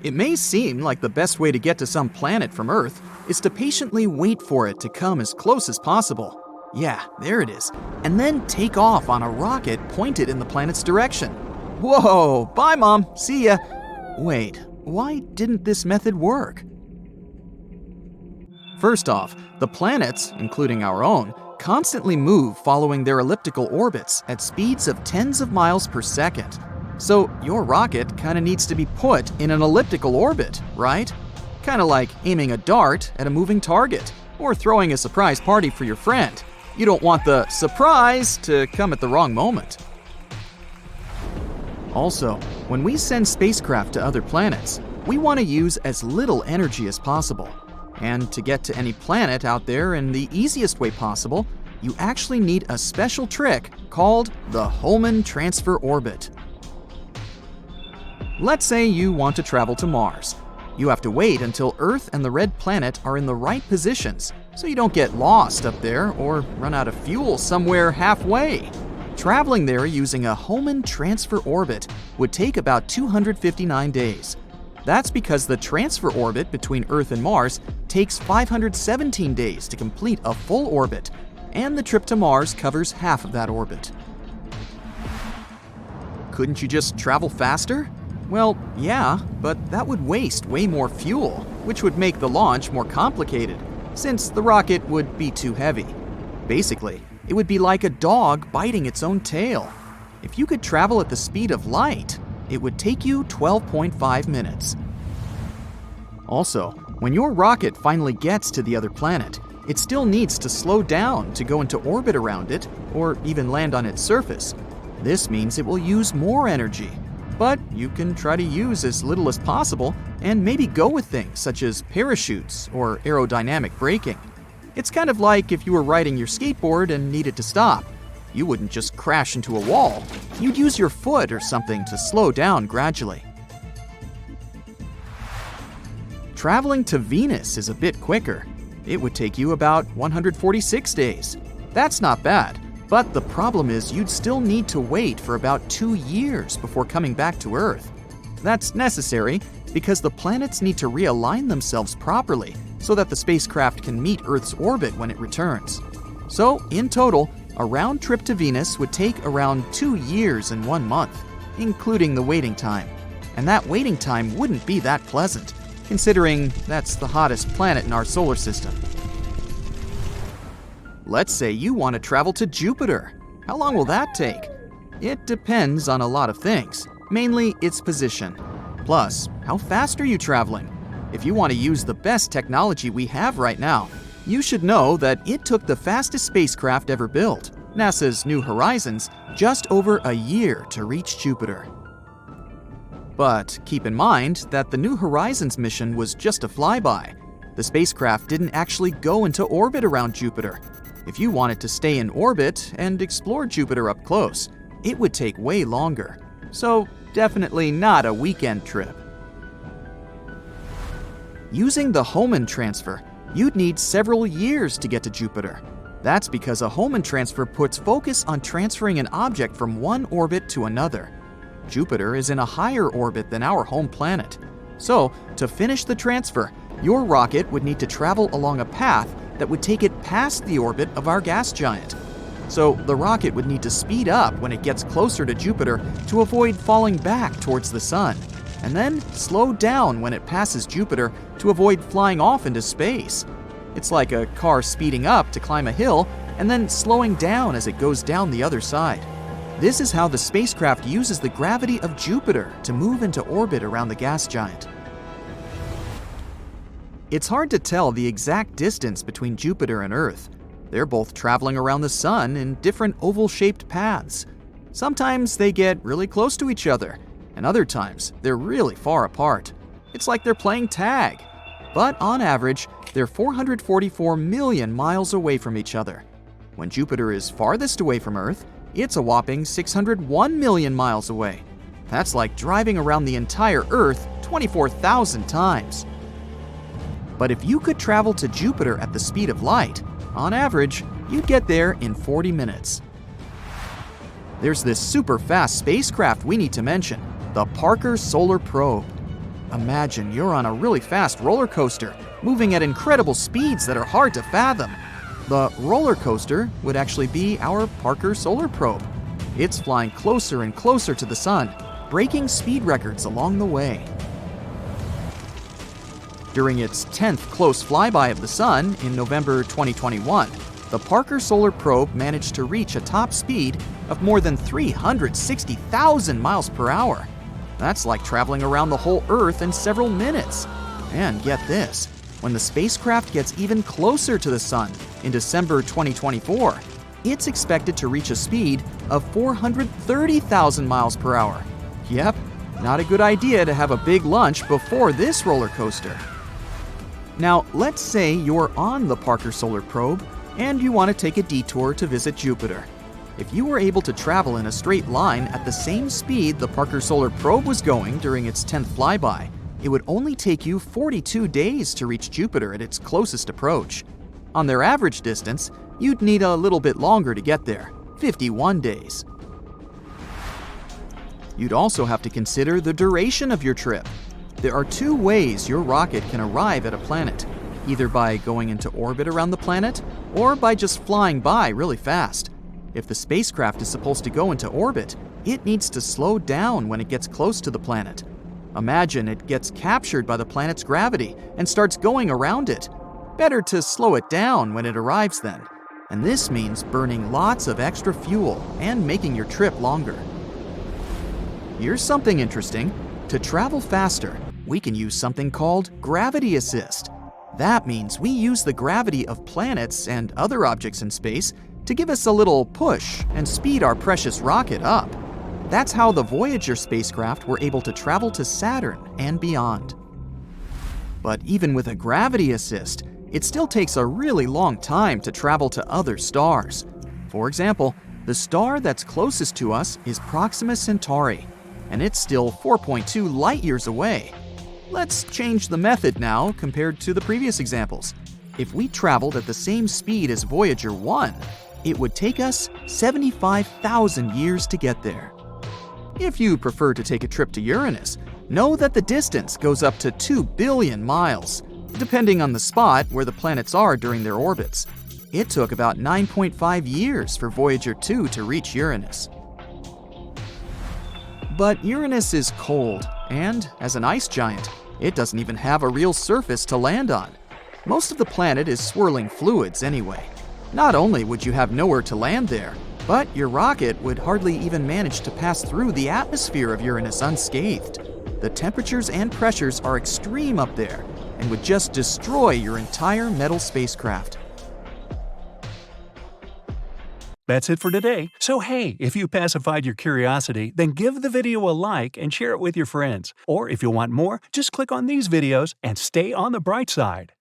It may seem like the best way to get to some planet from Earth is to patiently wait for it to come as close as possible. Yeah, there it is. And then take off on a rocket pointed in the planet's direction. Whoa, bye Mom, see ya. Wait, why didn't this method work? First off, the planets, including our own, constantly move following their elliptical orbits at speeds of tens of miles per second. So your rocket kinda needs to be put in an elliptical orbit, right? Kinda like aiming a dart at a moving target, or throwing a surprise party for your friend. You don't want the surprise to come at the wrong moment. Also, when we send spacecraft to other planets, we want to use as little energy as possible. And to get to any planet out there in the easiest way possible, you actually need a special trick called the Hohmann transfer orbit. Let's say you want to travel to Mars. You have to wait until Earth and the red planet are in the right positions, so you don't get lost up there or run out of fuel somewhere halfway. Traveling there using a Hohmann transfer orbit would take about 259 days. That's because the transfer orbit between Earth and Mars takes 517 days to complete a full orbit, and the trip to Mars covers half of that orbit. Couldn't you just travel faster? Well, yeah, but that would waste way more fuel, which would make the launch more complicated, since the rocket would be too heavy. Basically, it would be like a dog biting its own tail. If you could travel at the speed of light, it would take you 12.5 minutes. Also, when your rocket finally gets to the other planet, it still needs to slow down to go into orbit around it, or even land on its surface. This means it will use more energy. But you can try to use as little as possible and maybe go with things such as parachutes or aerodynamic braking. It's kind of like if you were riding your skateboard and needed to stop. You wouldn't just crash into a wall. You'd use your foot or something to slow down gradually. Traveling to Venus is a bit quicker. It would take you about 146 days. That's not bad. But the problem is you'd still need to wait for about 2 years before coming back to Earth. That's necessary because the planets need to realign themselves properly so that the spacecraft can meet Earth's orbit when it returns. So, in total, a round trip to Venus would take around 2 years and 1 month, including the waiting time. And that waiting time wouldn't be that pleasant, considering that's the hottest planet in our solar system. Let's say you want to travel to Jupiter. How long will that take? It depends on a lot of things, mainly its position. Plus, how fast are you traveling? If you want to use the best technology we have right now, you should know that it took the fastest spacecraft ever built, NASA's New Horizons, just over a year to reach Jupiter. But keep in mind that the New Horizons mission was just a flyby. The spacecraft didn't actually go into orbit around Jupiter. If you wanted to stay in orbit and explore Jupiter up close, it would take way longer. So definitely not a weekend trip. Using the Hohmann transfer, you'd need several years to get to Jupiter. That's because a Hohmann transfer puts focus on transferring an object from one orbit to another. Jupiter is in a higher orbit than our home planet. So, to finish the transfer, your rocket would need to travel along a path that would take it past the orbit of our gas giant. So the rocket would need to speed up when it gets closer to Jupiter to avoid falling back towards the sun, and then slow down when it passes Jupiter to avoid flying off into space. It's like a car speeding up to climb a hill and then slowing down as it goes down the other side. This is how the spacecraft uses the gravity of Jupiter to move into orbit around the gas giant. It's hard to tell the exact distance between Jupiter and Earth. They're both traveling around the sun in different oval-shaped paths. Sometimes they get really close to each other, and other times they're really far apart. It's like they're playing tag. But on average, they're 444 million miles away from each other. When Jupiter is farthest away from Earth, it's a whopping 601 million miles away. That's like driving around the entire Earth 24,000 times. But if you could travel to Jupiter at the speed of light, on average, you'd get there in 40 minutes. There's this super fast spacecraft we need to mention, the Parker Solar Probe. Imagine you're on a really fast roller coaster, moving at incredible speeds that are hard to fathom. The roller coaster would actually be our Parker Solar Probe. It's flying closer and closer to the Sun, breaking speed records along the way. During its 10th close flyby of the Sun in November 2021, the Parker Solar Probe managed to reach a top speed of more than 360,000 miles per hour. That's like traveling around the whole Earth in several minutes. And get this, when the spacecraft gets even closer to the Sun in December 2024, it's expected to reach a speed of 430,000 miles per hour. Yep, not a good idea to have a big lunch before this roller coaster. Now, let's say you're on the Parker Solar Probe and you want to take a detour to visit Jupiter. If you were able to travel in a straight line at the same speed the Parker Solar Probe was going during its 10th flyby, it would only take you 42 days to reach Jupiter at its closest approach. On their average distance, you'd need a little bit longer to get there, 51 days. You'd also have to consider the duration of your trip. There are two ways your rocket can arrive at a planet, either by going into orbit around the planet or by just flying by really fast. If the spacecraft is supposed to go into orbit, it needs to slow down when it gets close to the planet. Imagine it gets captured by the planet's gravity and starts going around it. Better to slow it down when it arrives then. And this means burning lots of extra fuel and making your trip longer. Here's something interesting. To travel faster, we can use something called gravity assist. That means we use the gravity of planets and other objects in space to give us a little push and speed our precious rocket up. That's how the Voyager spacecraft were able to travel to Saturn and beyond. But even with a gravity assist, it still takes a really long time to travel to other stars. For example, the star that's closest to us is Proxima Centauri, and it's still 4.2 light-years away. Let's change the method now compared to the previous examples. If we traveled at the same speed as Voyager 1, it would take us 75,000 years to get there. If you prefer to take a trip to Uranus, know that the distance goes up to 2 billion miles, depending on the spot where the planets are during their orbits. It took about 9.5 years for Voyager 2 to reach Uranus. But Uranus is cold, and as an ice giant, it doesn't even have a real surface to land on. Most of the planet is swirling fluids anyway. Not only would you have nowhere to land there, but your rocket would hardly even manage to pass through the atmosphere of Uranus unscathed. The temperatures and pressures are extreme up there and would just destroy your entire metal spacecraft. That's it for today. So hey, if you pacified your curiosity, then give the video a like and share it with your friends. Or if you want more, just click on these videos and stay on the bright side.